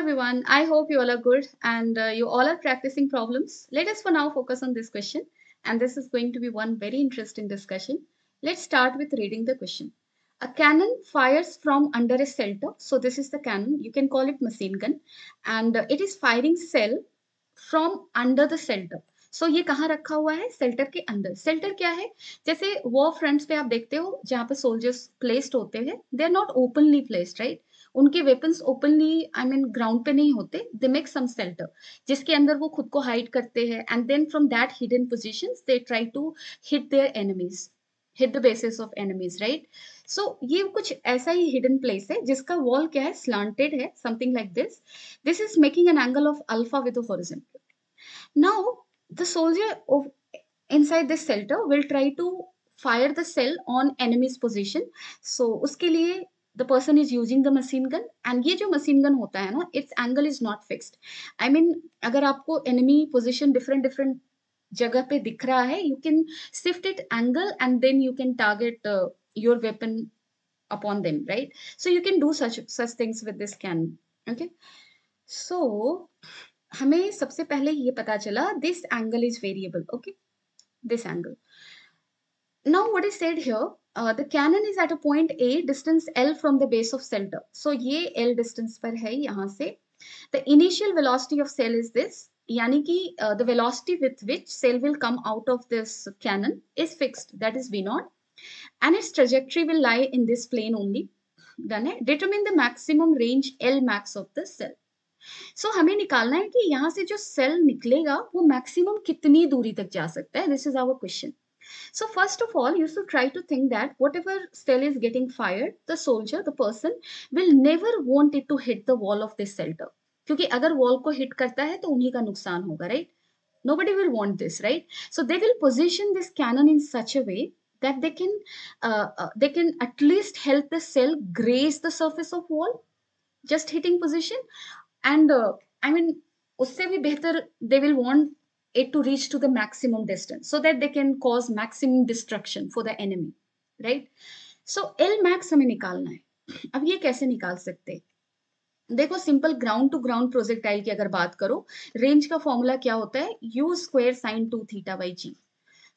everyone. I hope you all are good and you all are practicing problems. Let us for now focus on this question, and this is going to be one very interesting discussion. Let's start with reading the question. A cannon fires from under a shelter. So this is the cannon. You can call it machine gun, and it is firing shell from under the shelter. सो ये कहाँ रखा हुआ है? Shelter के अंदर. Shelter क्या है? जैसे वॉर फ्रंट्स पे आप देखते हो जहाँ पे सोल्जर्स प्लेस्ड होते हैं, they are not openly placed, right? उनके weapons openly I mean ground पे नहीं होते. दे मेक सम शेल्टर जिसके अंदर वो खुद को हाइड करते हैं, and then from that hidden positions they try to hit their enemies, hit the bases of enemies, right? So ये कुछ ऐसा ही हिडन प्लेस है जिसका वॉल क्या है? स्लांटेड है, something like this. This is making an angle of alpha with horizontal. Now, the soldier inside this shelter will try to fire the shell on enemy's position. So, उसके लिए the person is using the machine gun, and ये जो machine gun होता है ना, its angle is not fixed. I mean, अगर आपको enemy position different जगह पे दिख रहा है, you can shift it angle and then you can target your weapon upon them, right? So you can do such things with this cannon. Okay, so हमें सबसे पहले ये पता चला this angle is variable. Okay, this angle. Now what is said here, the cannon is at a point A, distance L from the base of center. So ये L distance पर है यहाँ से. The initial velocity of shell is this, यानी कि the velocity with which shell will come out of this cannon is fixed, that is V naught, and its trajectory will lie in this plane only. Done है. Determine the maximum range L max of the shell. So हमें निकालना है कि यहाँ से जो cell निकलेगा वो मैक्सिमम कितनी दूरी तक जा सकता है. This is our question. So first of all, you should try to think that whatever cell is getting fired, the soldier, the person will never want it to hit the wall of this shelter. क्योंकि अगर wall को hit करता है तो उन्हीं का नुकसान होगा, right? Nobody will want this, right? So they will position this cannon in such a way that they can at least help the cell graze the surface of wall, just hitting position. And I mean, usse bhi behtar, they will want it to reach to the maximum distance so that they can cause maximum destruction for the enemy, right? So L max हमें निकालना है. अब ये कैसे निकाल सकते हैं? देखो, simple ground to ground projectile की अगर बात करो, रेंज का फॉर्मूला क्या होता है? u square sine 2 theta by g.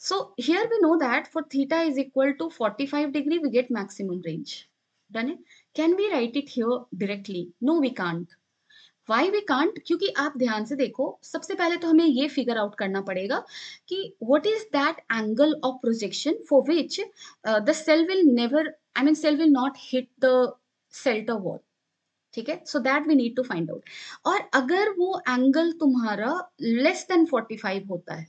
So here we know that for theta is equal to 45 degree, we get maximum range. Done it? Can we write it here directly? No, we can't. Why we can't? क्योंकि आप ध्यान से देखो, सबसे पहले तो हमें ये फिगर आउट करना पड़ेगा कि what is that angle of projection for which the cell will never, I mean cell will not hit the shelter wall. ठीक है? So that we need to find out. और अगर वो एंगल तुम्हारा less than 45 होता है,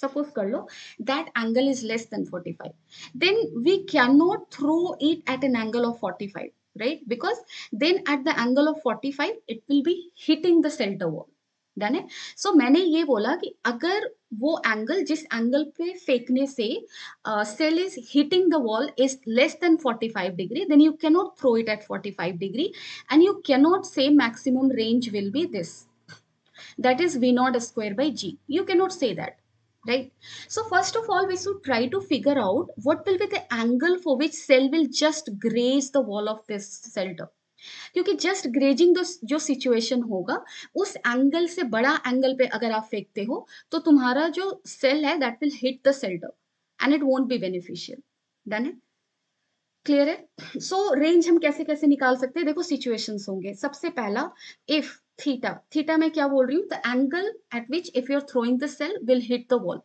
suppose कर लो that angle is less than 45, then we cannot throw it at an angle of 45, right? Because then at the angle of 45 it will be hitting the center wall. Done है. सो मैंने ये बोला कि अगर वो एंगल, जिस angle पे फेंकने से shell is hitting the wall is less than 45 degree, then you cannot throw it at 45 degree and you cannot say maximum range will be this, that is v naught square by g. You cannot say that, right? So first of all, we should try to figure out what will be the angle for which cell will just graze the wall of this shelter. क्योंकि just grazing जो situation होगा, उस angle से बड़ा angle पे अगर आप फेंकते हो तो तुम्हारा जो सेल है that will hit the shelter and it won't be beneficial. Done है? क्लियर है? सो रेंज हम कैसे कैसे निकाल सकते हैं? देखो, सिचुएशंस होंगे. सबसे पहला, इफ थीटा में क्या बोल रही हूँ? The angle at which if you are throwing the shell will hit the wall.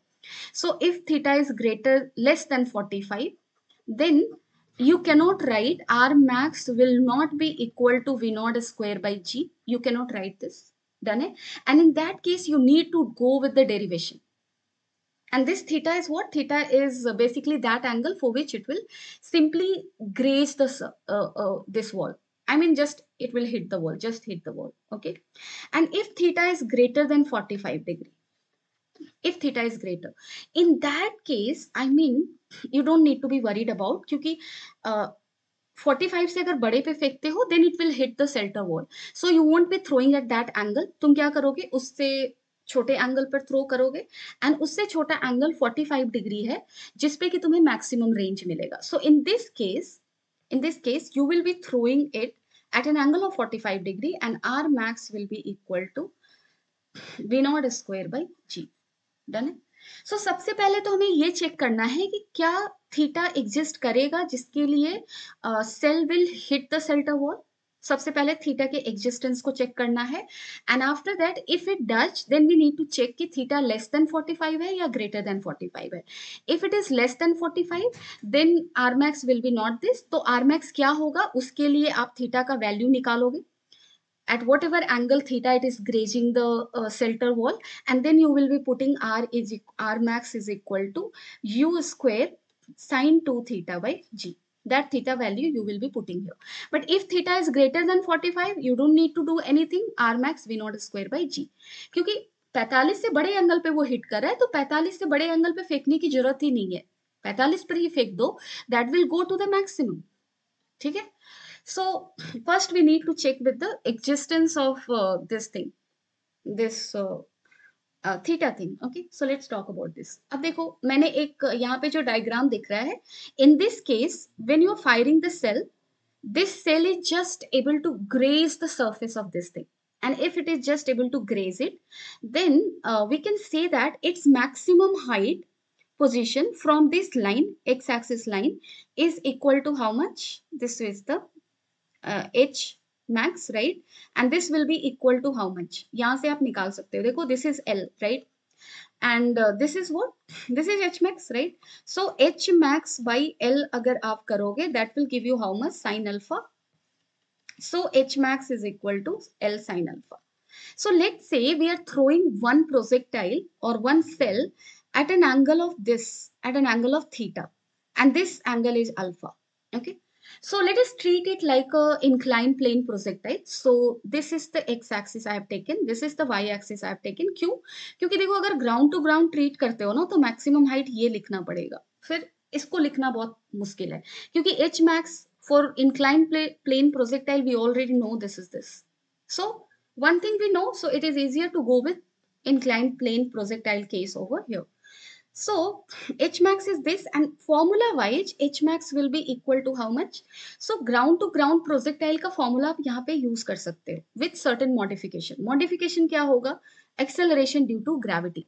So if theta is greater less than 45, then you cannot write r max will not be equal to v naught square by g. You cannot write this. Done it? And in that case you need to go with the derivation. And this theta is what? Theta is basically that angle for which it will simply graze this wall. I mean, just it will hit the wall, just hit the wall. Okay. And if theta is greater than 45 degree, if theta is greater, in that case, I mean, you don't need to be worried about, क्योंकि 45 से अगर बड़े पे फेंकते हो then it will hit the center wall, so you won't be throwing at that angle. तुम क्या करोगे? उससे छोटे एंगल पर थ्रो करोगे, एंड उससे छोटा एंगल 45 डिग्री है जिसपे कि तुम्हें मैक्सिमम रेंज मिलेगा. So in this case you will be throwing it at an angle of 45 degree and R max will be equal to V naught square by G. Done है. सो सबसे पहले तो हमें ये चेक करना है कि क्या थीटा एग्जिस्ट करेगा जिसके लिए shell will hit the shelter wall. सबसे पहले थीटा के एग्जिस्टेंस को चेक करना है and after that if it does then we need to check कि थीटा लेस देन 45 है या ग्रेटर देन 45 है. If it is less than 45 then R max will be not this. तो R max क्या होगा उसके लिए आप थीटा का वैल्यू निकालोगे at whatever angle theta it is grazing the center wall, and then you will be putting r max is equal to u square sine 2 theta by g. That theta value you will be putting here. But if theta is greater than 45 you don't need to do anything. R max v naught square by g. क्योंकि 45 से बड़े angle पे वो hit कर रहा है तो 45 से बड़े एंगल पे फेंकने की जरूरत ही नहीं है. 45 पर ही फेंक दो. That will go to the maximum. ठीक है. So first we need to check with the existence of this thing, this theta thing. Okay, so let's talk about this. अब देखो मैंने एक यहाँ पे जो डायग्राम दिख रहा है, in this case when you are firing the cell, this cell is just able to graze the surface of this thing, and if it is just able to graze it, then we can say that its maximum height position from this line, x-axis line, is equal to how much? This is the h max, right? And this will be equal to how much? यहाँ से आप निकाल सकते हो. देखो this is L, right? And this is what? This is h max, right? So h max by L अगर आप करोगे that will give you how much? Sin alpha. So h max is equal to L sin alpha. So let's say we are throwing one projectile or one cell at an angle of this, at an angle of theta, and this angle is alpha. Okay. So let us treat it like a inclined plane projectile. So this is the x-axis I have taken. This is the y-axis I have taken. क्यों? क्योंकि देखो अगर ground to ground treat करते हो ना तो maximum height ये लिखना पड़ेगा. फिर इसको लिखना बहुत मुश्किल है क्योंकि h max for inclined plane projectile we already know this is this. So one thing we know, so it is easier to go with inclined plane projectile case over here. So h max is this, and formula wise h max will be equal to how much? So ground to ground projectile का formula आप यहाँ पे use कर सकते हो with certain modification. Modification क्या होगा? Acceleration due to gravity.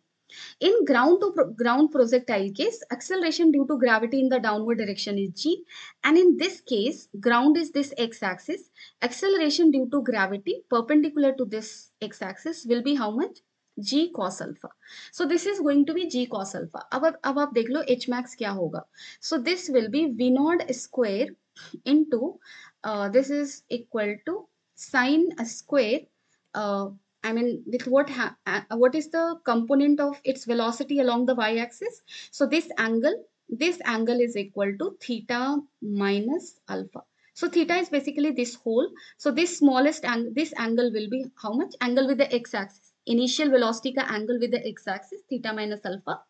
In ground to ground projectile case, acceleration due to gravity in the downward direction is g, and in this case ground is this x-axis. Acceleration due to gravity perpendicular to this x-axis will be how much? G cos alpha. So this is going to be G cos alpha. अब आप देख लो h max क्या होगा. So this will be V naught square into this is equal to sine square. I mean, with what is the component of its velocity along the y-axis? So this angle is equal to theta minus alpha. So theta is basically this whole. So this smallest angle, this angle will be how much? Angle with the x-axis. Initial velocity का angle with the x-axis, theta minus alpha.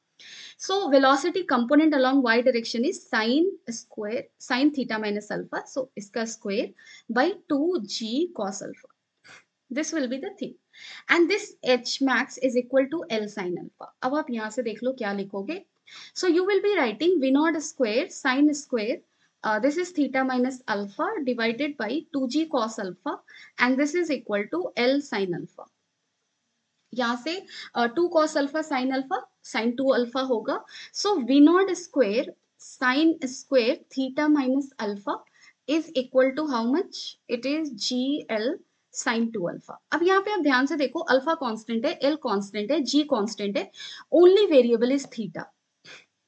So velocity component along y direction is sine theta minus alpha. So इसका square by 2g cos alpha. This will be the thing. And this h max is equal to L sin alpha. अब आप यहाँ से देख लो क्या लिखोगे. So you will be writing V naught square sine square. This is theta minus alpha divided by 2g cos alpha, and this is equal to L sin alpha. यहाँ से 2 cos alpha sin alpha sin 2 alpha होगा. So V naught square sin square theta minus alpha is equal to how much? It is GL sin 2 alpha. अब यहाँ पे आप ध्यान से देखो अल्फा कांस्टेंट है, L कांस्टेंट है, G कांस्टेंट है, ओनली वेरिएबल इज थीटा.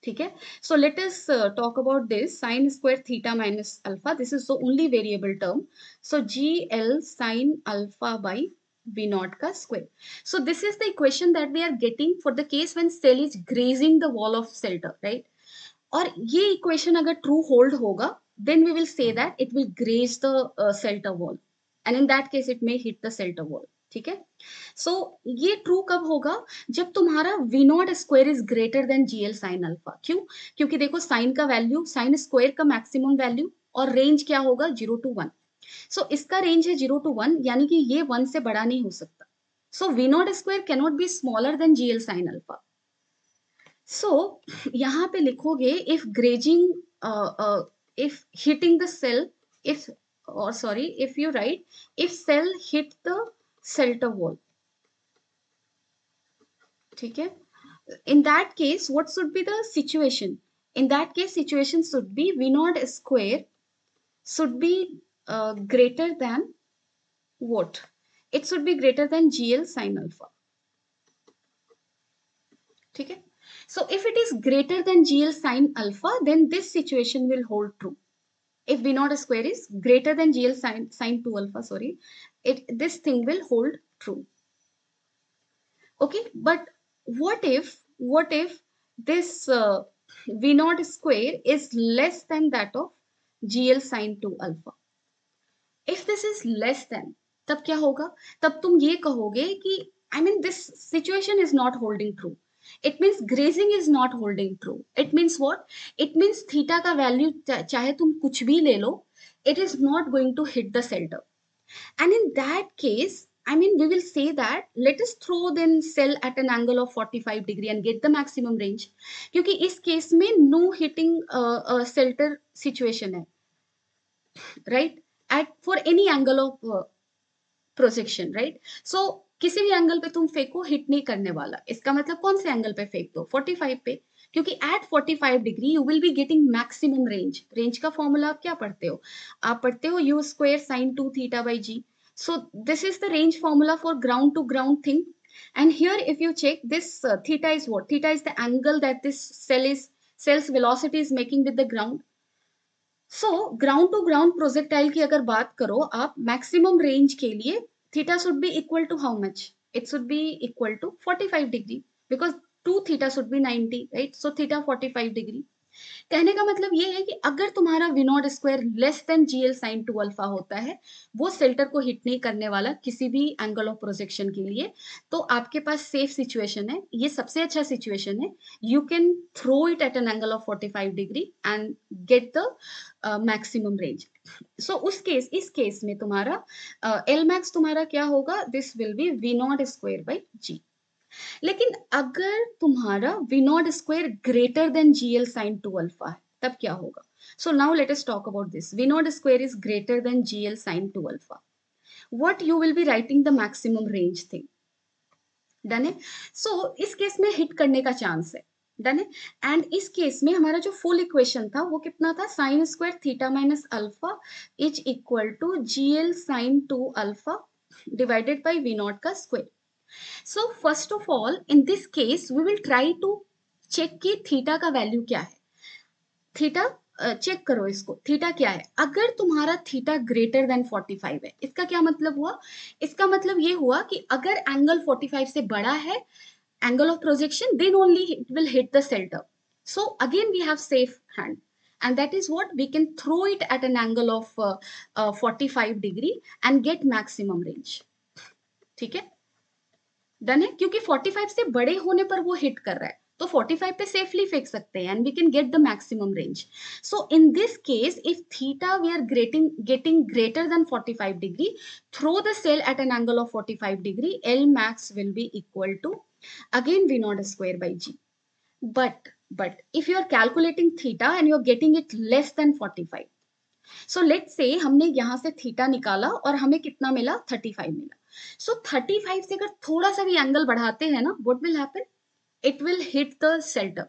ठीक है. So let us talk about this sin square theta minus alpha. This is the only variable term. So GL sin alpha by V naught का square. So this is the equation that we are getting for the case when cell is grazing the wall of center, right? और ये equation अगर true hold होगा, then we will say that it will graze the center wall, and in that case it may hit the center wall. ठीक है. सो ये true कब होगा? जब तुम्हारा V naught square is greater then GL sine alpha. क्यों? क्योंकि देखो साइन का वैल्यू, साइन स्क्वायर का मैक्सिमम वैल्यू, और रेंज क्या होगा? 0 to 1. सो इसका रेंज है 0 to 1, यानी कि ये 1 से बड़ा नहीं हो सकता. So V naught square can not be smaller than GL sine alpha. So यहाँ पे लिखोगे if grazing, if hitting the shell, if or sorry, if you write if cell hit the center wall, ठीक है, in that case what should be the situation? In that case situation should be v naught square should be greater than what? It should be greater than gl sin alpha, ठीक है. So if it is greater than gl sin alpha, then this situation will hold true. If v naught square is greater than gl sin 2 alpha, sorry, this thing will hold true. Okay, but what if this v naught square is less than that of gl sin 2 alpha? If this is less than, तब क्या होगा? तब तुम ये कहोगे कि I mean this situation is not holding true. It means grazing is not holding true. It means what? It means theta का value चाहे तुम कुछ भी ले लो, it is not going to hit the center. And in that case, I mean, we will say that let us throw then cell at an angle of 45 degree and get the maximum range. क्योंकि इस case में no hitting center situation है, right? At for any angle of projection, right. So किसी भी angle पे तुम फेंको hit नहीं करने वाला. इसका मतलब कौन से एंगल पे फेंक दो? 45 पे, क्योंकि at 45 degree you will be getting maximum range. Range का फॉर्मूला आप क्या पढ़ते हो? आप पढ़ते हो u square sine 2 theta by g. So this is the range formula for ground to ground thing. And here if you check this theta is what? Theta is the angle that this cell's velocity is making with the ground. So ground to ground projectile की अगर बात करो आप maximum range के लिए, theta should be equal to how much? It should be equal to 45 degree, because 2 theta should be 90, right. So theta 45 degree. कहने का मतलब ये है कि अगर तुम्हारा we naught square less than GL sine 2 alpha होता है, वो सेल्टर को हिट नहीं करने वाला किसी भी एंगल ऑफ प्रोजेक्शन के लिए, तो आपके पास सेफ सिचुएशन है, ये सबसे अच्छा सिचुएशन है. You can throw it at an angle of 45 degree and get the maximum range. So इस केस में तुम्हारा एल मैक्स तुम्हारा क्या होगा? This will be V naught square by G. लेकिन अगर तुम्हारा we naught square greater than GL sine 2 alpha है, तब क्या होगा? So now let us talk about this. V naught square is greater than GL sine 2 alpha. What you will be writing the maximum range thing. Done है. सो इस case में hit करने का chance है. डन है. एंड इस case में हमारा जो फुल इक्वेशन था वो कितना था? Sine square theta minus alpha is equal to GL sine 2 alpha divided by we naught का square. So first of all, in this case, we will try to check कि theta का value क्या है. Theta check करो इसको, theta क्या है? अगर तुम्हारा थीटा ग्रेटर देन 45 है, इसका क्या मतलब हुआ? इसका मतलब ये हुआ कि अगर एंगल 45 से बड़ा है, angle of projection, then only it will hit the center. So again we have safe hand, and that is what we can throw it at an angle of 45 degree and get maximum range. ठीक है, done है. क्योंकि 45 से बड़े होने पर वो hit कर रहा है, तो 45 पे सेफली फेंक सकते हैं, and we can get the maximum range. So in this case if theta we are getting greater than 45 degree, throw the shell at an angle of 45 degree, L max will be equal to again v naught square by g. But if you are calculating theta and you are getting it less than 45, so let's say हमने यहां से theta निकाला और हमें कितना मिला? 35 मिला. सो 35 से अगर थोड़ा सा भी एंगल बढ़ाते हैं ना, what will happen? It will hit the shelter.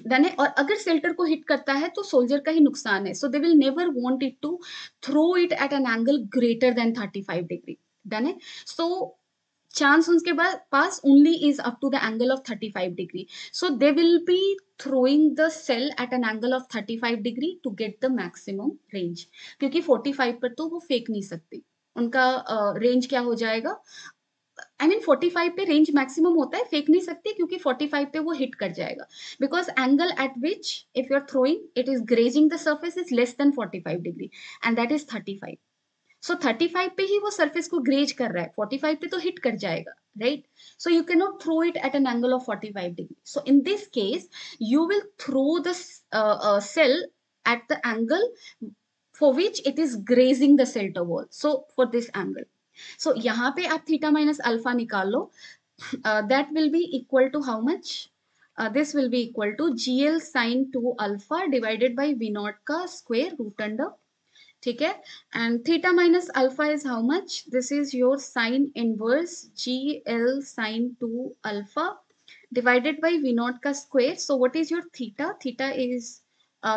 Done है. और अगर सेल्टर को हिट करता है तो सोल्जर का ही नुकसान है. So they will never want it to throw it at an angle greater than 35 degree. Done है. सो chance उनके पास only is up to the angle of 35 degree. So they will be throwing the cell at an angle of 35 degree to get the maximum range. क्योंकि 45 पर तो वो फेंक नहीं सकती, उनका रेंज क्या हो जाएगा? I mean 45 पे रेंज मैक्सिमम होता है, फेंक नहीं सकती क्योंकि 45 पे वो हिट कर जाएगा. Because angle at which if you are throwing it is grazing the surface is less than 45 degree and that is 35. So 35 पे ही वो सरफेस को ग्रेज कर रहा है, 45 पे तो हिट कर जाएगा, right. So you can not throw it at an angle of 45 degree. So in this case you will throw the shell at the angle for which it is grazing the shelter wall. So for this angle, so यहाँ पे आप theta minus alpha निकाल लो. That will be equal to how much? This will be equal to GL sin 2 alpha divided by V naught का square root under ठीक है, and theta minus alpha is how much, this is your sine inverse G L sine 2 alpha divided by v naught का square. So what is your theta? Theta is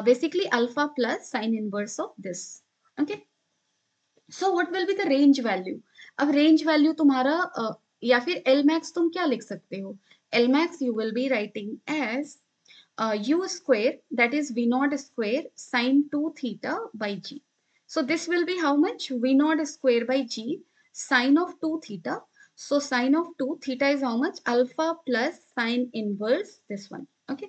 basically alpha plus sine inverse of this. Okay. So what will be the range value? अब range value तुम्हारा या फिर L max तुम क्या लिख सकते हो? L max you will be writing as u square, that is v naught square sine 2 theta by g. So this will be how much? V naught square by g sine of 2 theta. So sine of 2 theta is how much? Alpha plus sine inverse this one. Okay.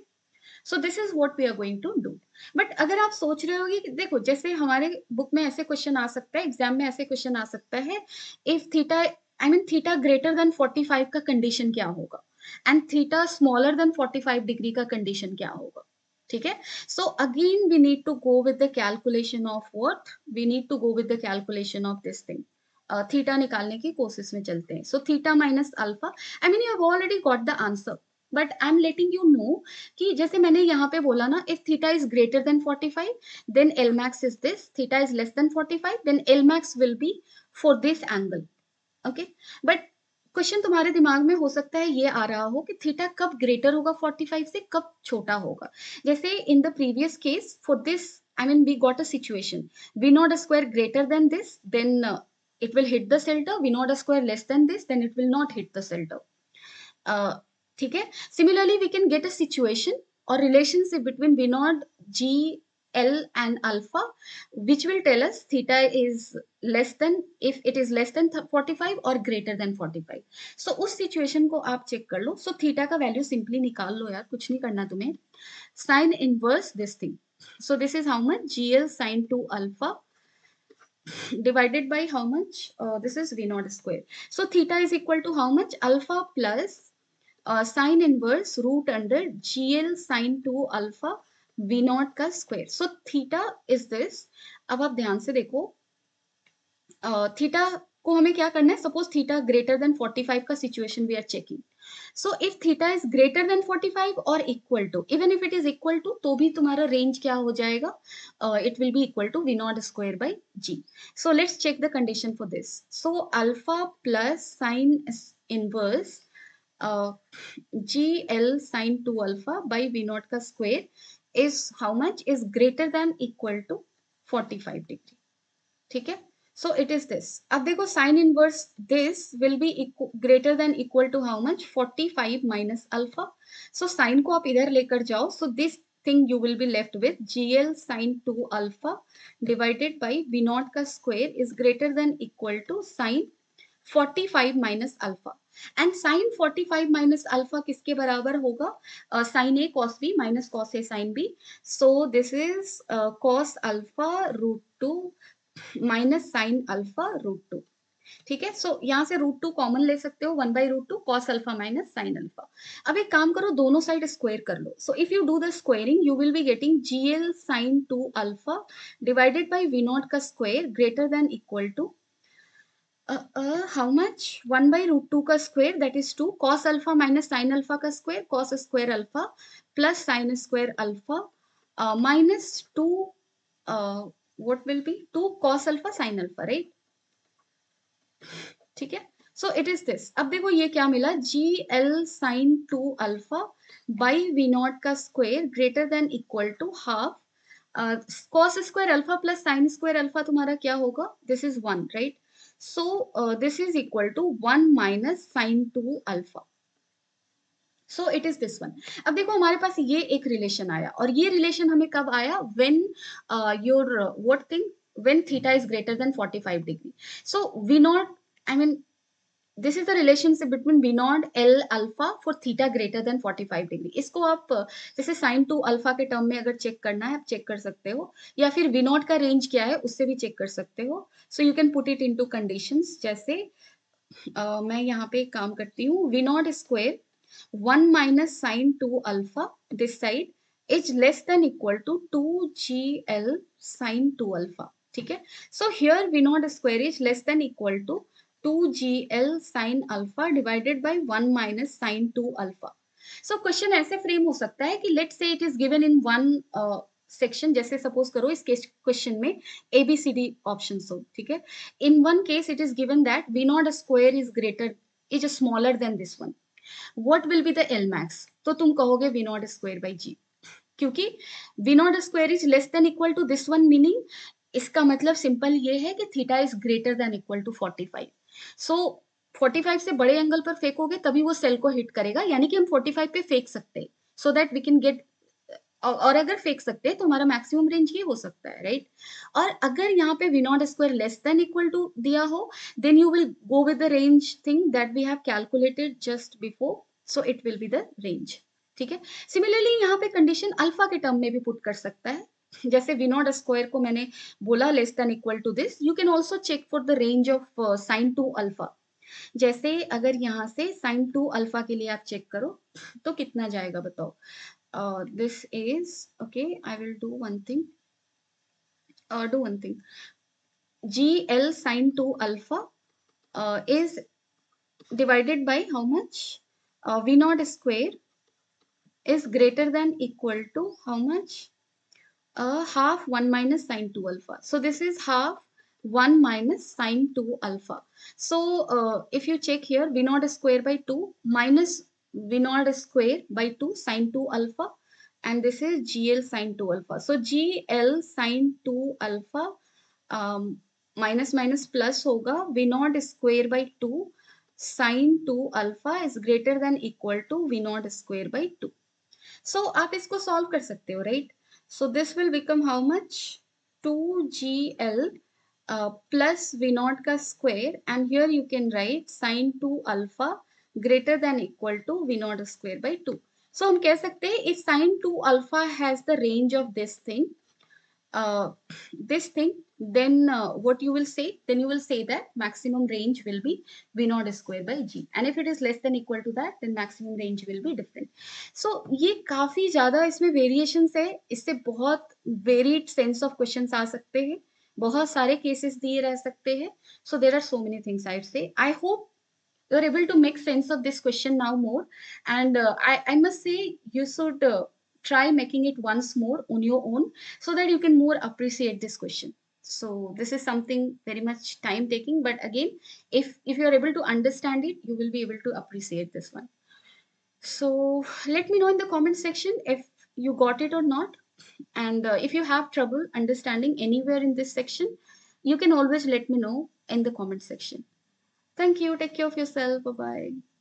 So this is what we are going to do. But अगर आप सोच रहे होगे कि देखो जैसे हमारे book में ऐसे क्वेश्चन आ सकता है, एग्जाम में ऐसे क्वेश्चन आ सकता है, if theta I mean theta greater than 45 का कंडीशन क्या होगा and theta smaller than 45 degree का कंडीशन क्या होगा. ठीक है, so again we need to go with the calculation of what, we need to go with the calculation of this thing. Theta निकालने की कोशिश में चलते हैं. So theta minus alpha, I mean you have already got the answer, but I am letting you know कि जैसे मैंने यहाँ पे बोला ना, if theta is greater than 45 then L max is this, theta is less than 45 then L max will be for this angle. Okay, but question तुम्हारे दिमाग में हो सकता है ये आ रहा हो कि थीटा कब ग्रेटर होगा 45 से, कब छोटा होगा. जैसे in the previous case for this, I mean we got a situation v naught square greater than this, then it will hit the center, v naught square less than this, then it will not hit the center. ठीक है, similarly we can get a situation or relationship between V naught G L and alpha which will tell us theta is less than, if it is less than 45 or greater than 45. सो उस situation को आप check कर लो. So theta का value simply निकाल लो यार, कुछ नहीं करना तुम्हें. Sine inverse this thing, so this is how much gl sine 2 alpha divided by how much, this is v naught square. So theta is equal to how much? Alpha plus sine inverse root under GL sine 2 alpha V naught का square. So theta is this. अब आप ध्यान से देखो, theta को हमें क्या करना है, सपोज थीटा ग्रेटर देन 45 का situation we are checking. So if theta is greater than 45 और equal to, even if it is equal to, तो भी तुम्हारा रेंज क्या हो जाएगा, it will be equal to v naught square by g. So let's check the condition for this. So alpha plus sine inverse GL sin 2 alpha by V naught का square is how much, is greater than equal to 45 degree. ठीक है, so it is this. अब देखो sin inverse this will be greater than equal to how much, 45 minus alpha. So sin को आप इधर लेकर जाओ, so this thing you will be left with GL sin 2 alpha divided by V naught का square is greater than equal to sin 45 minus alpha. And sine 45 minus alpha किसके बराबर होगा, sine A cos B minus cos A sine B. So this is cos alpha root 2 minus sine alpha root 2. ठीक है, सो यहाँ से root 2 common ले सकते हो, 1 by root 2 cos alpha minus sine alpha. अब एक काम करो, दोनों साइड स्क्वायर कर लो. So if you do the squaring you will be getting GL sine 2 alpha divided by we naught का square greater than equal to how much, 1 by root 2 का square, that is 2 cos alpha minus sin alpha का square, cos square alpha plus sin square alpha minus 2 what will be 2 cos alpha sin alpha, right? ठीक है, so it is this. अब देखो ये क्या मिला, gl sin 2 alpha by v naught का square greater than equal to half cos square alpha plus sin square alpha तुम्हारा क्या होगा, this is 1, right? So this is equal to 1 minus sin 2 alpha. So it is this one. अब देखो हमारे पास ये एक relation आया, और ये रिलेशन हमें कब आया, when your what thing, when theta is greater than 45 degree. So v naught, I mean this is the relationship between v naught l alpha for theta greater than 45 degree. इसको आप जैसे sin 2 alpha के term में अगर check करना है आप check कर सकते हो, या फिर v naught का रेंज क्या है उससे भी चेक कर सकते हो. सो you can put it into conditions. जैसे मैं यहाँ पे एक काम करती हूँ, v naught square 1 minus sin 2 alpha this side is less than equal to 2gl sin 2 alpha. ठीक है, so here v naught square is less than equal to 2gl sin alpha divided by 1 minus sin 2 alpha. So question ऐसे frame हो सकता है कि let's say it is given in one section, जैसे suppose करो इस केस क्वेश्चन में ABCD option हो, ठीक है. In one case it is given that V naught square is greater is smaller than this one. What will be the L max? तो तुम कहोगे V naught square by G, क्योंकि V naught square is less than equal to this one, meaning इसका मतलब simple ये है कि theta is greater than equal to 45. So 45 से बड़े एंगल पर फेंकोगे तभी वो सेल को हिट करेगा, यानी कि हम 45 पे फेंक सकते हैं so that we can get. और अगर फेंक सकते हैं तो हमारा मैक्सिमम रेंज ये हो सकता है, राइट. और अगर यहाँ पे V naught square less than equal to दिया हो, then you will go with the range thing that we have calculated just before, so it will be the range. ठीक है. सिमिलरली यहाँ पे कंडीशन अल्फा के टर्म में भी put कर सकता है. जैसे वी नॉट स्क्वायर को मैंने बोला less than equal to this, you can also check for the range of sine two alpha. जैसे अगर यहाँ से साइन टू अल्फा के लिए आप चेक करो तो कितना जाएगा बताओ. This is okay. I will do one thing. Do one thing. GL sine 2 alpha is divided by how much? V naught square is greater than equal to how much? Half 1 minus sine 2 alpha. So this is half 1 minus sine 2 alpha. So if you check here, V naught square by 2 minus V naught square by 2 sine 2 alpha, and this is GL sine 2 alpha. So GL sine 2 alpha minus minus plus होगा V naught square by 2 sine 2 alpha is greater than equal to V naught square by 2. So आप इसको solve कर सकते हो, right? So this will become how much? 2GL plus V naught का square, and here you can write sine 2 alpha greater than equal to V naught square by 2. So हम कह सकते हैं if sine 2 alpha has the range of uh, this thing, then what you will say? Then you will say that maximum range will be V naught square by G. And if it is less than equal to that, then maximum range will be different. So ये काफी ज्यादा इसमें variations है, इससे बहुत varied sense of questions आ सकते हैं, बहुत सारे cases दिए रह सकते हैं. So there are so many things I'd say. I hope you're able to make sense of this question now more. And I must say you should try making it once more on your own so that you can more appreciate this question. So this is something very much time taking, but again, if you're able to understand it, you will be able to appreciate this one. So let me know in the comment section if you got it or not. And if you have trouble understanding anywhere in this section, you can always let me know in the comment section. Thank you. Take care of yourself. Bye bye.